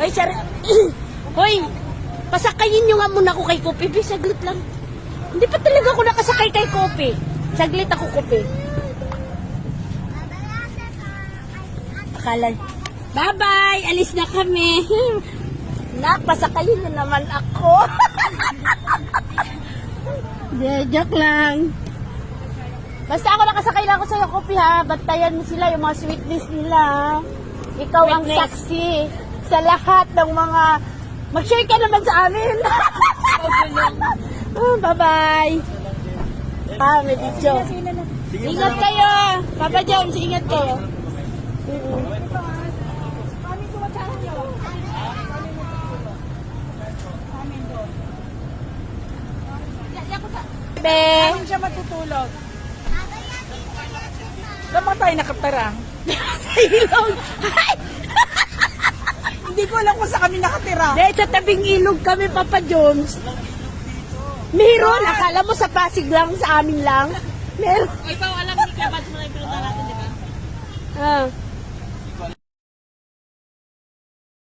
Ay, sir. Hoy, pasakayin nyo nga muna ako kay Kopi. Saglit lang. Hindi pa talaga ako nakasakay kay Kopi. Saglit ako, Kopi. Akala. Bye-bye! Alis na kami. Napasakayin nyo naman ako. Joke lang. Basta ako nakasakay lang ako sa'yo, Kopi, ha? Bantayan mo sila, yung mga sweetness nila. Ikaw ang saksi sa lahat ng mga... Mag-share ka naman sa amin. Bye-bye. May video. Ingat kayo. Papa Jones, ingat kayo. Saan siya matutulog? Dapat tayo nakatara. Sa ilog. Hindi ko alam kung saan kami nakatira. Dahil sa tabing ilog kami, Papa Jones. Meron. Akala mo sa Pasig lang, sa amin lang. Meron. Ikaw alam ni Kabats mo na yung pinunta natin, di ba? Ah.